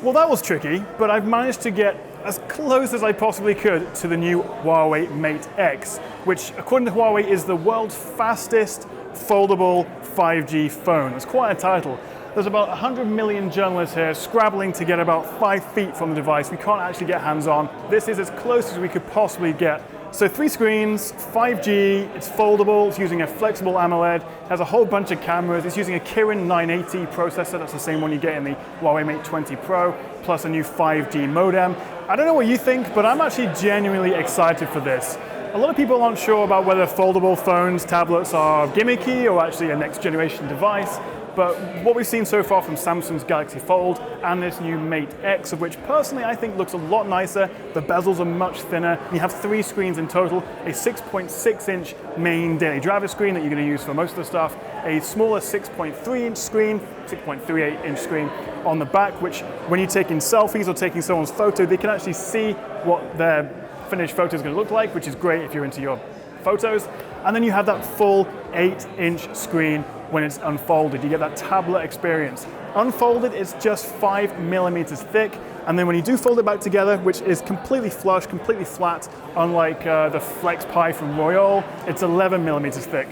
Well, that was tricky, but I've managed to get as close as I possibly could to the new Huawei Mate X, which, according to Huawei, is the world's fastest foldable 5G phone. It's quite a title. There's about 100 million journalists here scrabbling to get about 5 feet from the device. We can't actually get hands-on. This is as close as we could possibly get. So 3 screens, 5G, it's foldable, it's using a flexible AMOLED, has a whole bunch of cameras, it's using a Kirin 980 processor, that's the same one you get in the Huawei Mate 20 Pro, plus a new 5G modem. I don't know what you think, but I'm actually genuinely excited for this. A lot of people aren't sure about whether foldable phones, tablets are gimmicky or actually a next generation device. But what we've seen so far from Samsung's Galaxy Fold and this new Mate X, of which personally I think looks a lot nicer, the bezels are much thinner, you have 3 screens in total, a 6.6-inch main daily driver screen that you're going to use for most of the stuff, a smaller 6.3-inch screen, 6.38-inch screen on the back, which when you're taking selfies or taking someone's photo, they can actually see what their finished photo is going to look like, which is great if you're into your photos. And then you have that full 8-inch screen when it's unfolded. You get that tablet experience. Unfolded, it's just 5 millimeters thick, and then when you do fold it back together, which is completely flush, completely flat, unlike the Flex Pi from Royole, it's 11 millimeters thick.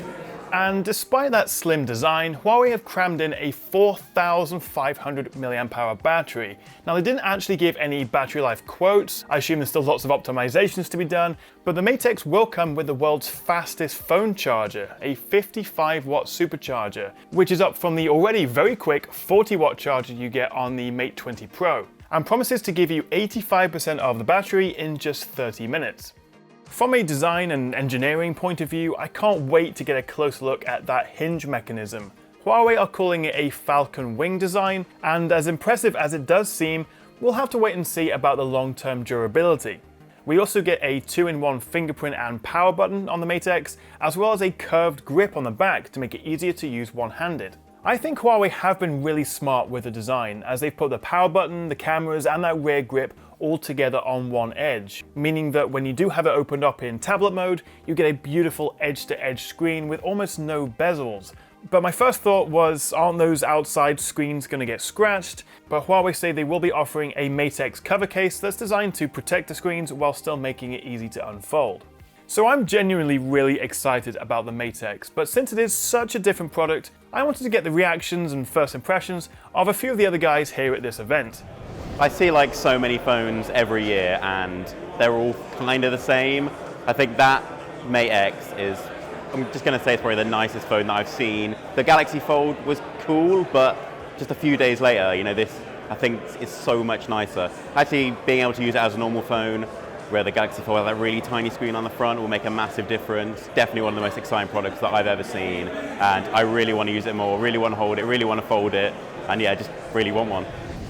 And despite that slim design, Huawei have crammed in a 4,500 mAh battery. Now, they didn't actually give any battery life quotes. I assume there's still lots of optimizations to be done, but the Mate X will come with the world's fastest phone charger, a 55-watt supercharger, which is up from the already very quick 40-watt charger you get on the Mate 20 Pro, and promises to give you 85% of the battery in just 30 minutes. From a design and engineering point of view, I can't wait to get a close look at that hinge mechanism. Huawei are calling it a falcon wing design, and as impressive as it does seem, we'll have to wait and see about the long-term durability. We also get a 2-in-1 fingerprint and power button on the Mate X, as well as a curved grip on the back to make it easier to use one-handed. I think Huawei have been really smart with the design, as they've put the power button, the cameras, and that rear grip all together on one edge, meaning that when you do have it opened up in tablet mode, you get a beautiful edge-to-edge screen with almost no bezels. But my first thought was, aren't those outside screens going to get scratched? But Huawei say they will be offering a Mate X cover case that's designed to protect the screens while still making it easy to unfold. So I'm genuinely really excited about the Mate X, but since it is such a different product, I wanted to get the reactions and first impressions of a few of the other guys here at this event. I see like so many phones every year and they're all kind of the same. I think that Mate X is, I'm just going to say it's probably the nicest phone that I've seen. The Galaxy Fold was cool, but just a few days later, you know, this I think is so much nicer. Actually being able to use it as a normal phone, where the Galaxy Fold has that really tiny screen on the front, will make a massive difference. Definitely one of the most exciting products that I've ever seen, and I really want to use it more, really want to hold it, really want to fold it, and yeah, just really want one.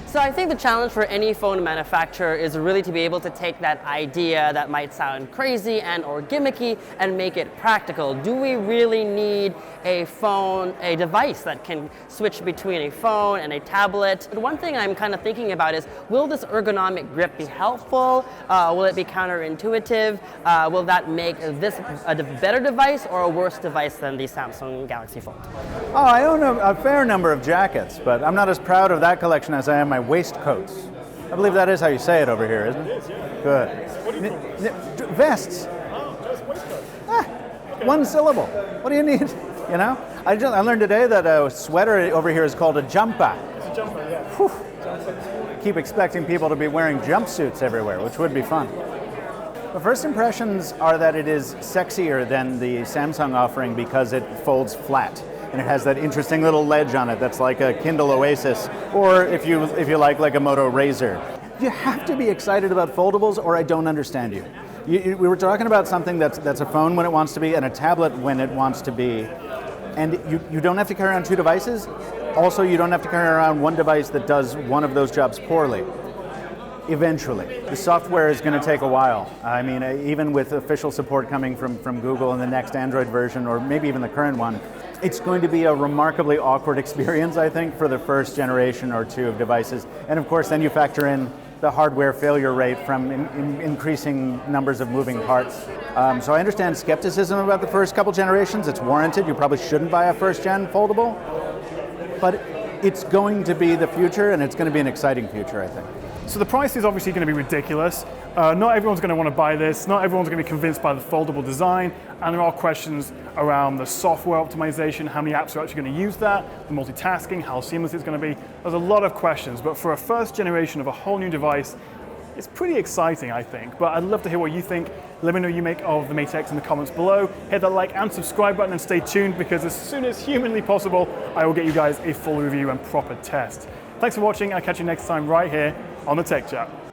So I think the challenge for any phone manufacturer is really to be able to take that idea that might sound crazy and or gimmicky and make it practical. Do we really need a phone, a device that can switch between a phone and a tablet? One thing I'm kind of thinking about is, will this ergonomic grip be helpful? Will it be counterintuitive? Will that make this a better device or a worse device than the Samsung Galaxy Fold? Oh, I own a fair number of jackets, but I'm not as proud of that collection as I am my waistcoats. I believe that is how you say it over here, isn't it? It is, yeah. Good. Vests. Oh, just waistcoat. Okay. One syllable. What do you need? You know? I learned today that a sweater over here is called a jumper. It's a jumper, yeah. Whew. Keep expecting people to be wearing jumpsuits everywhere, which would be fun. The first impressions are that it is sexier than the Samsung offering because it folds flat. And it has that interesting little ledge on it that's like a Kindle Oasis, or if you like a Moto Razr. You have to be excited about foldables, or I don't understand you. We were talking about something that's a phone when it wants to be, and a tablet when it wants to be. And you don't have to carry around 2 devices. Also, you don't have to carry around one device that does one of those jobs poorly. Eventually. The software is going to take a while. I mean, even with official support coming from Google in the next Android version, or maybe even the current one, it's going to be a remarkably awkward experience, I think, for the first generation or 2 of devices. And of course, then you factor in the hardware failure rate from increasing numbers of moving parts. So I understand skepticism about the first couple generations. It's warranted. You probably shouldn't buy a first-gen foldable. But it's going to be the future, and it's going to be an exciting future, I think. So the price is obviously going to be ridiculous. Not everyone's going to want to buy this. Not everyone's going to be convinced by the foldable design. And there are questions around the software optimization, how many apps are actually going to use that, the multitasking, how seamless it's going to be. There's a lot of questions, but for a first generation of a whole new device, it's pretty exciting, I think. But I'd love to hear what you think. Let me know what you make of the Mate X in the comments below. Hit that like and subscribe button and stay tuned, because as soon as humanly possible, I will get you guys a full review and proper test. Thanks for watching. I'll catch you next time right here on the Tech Chap.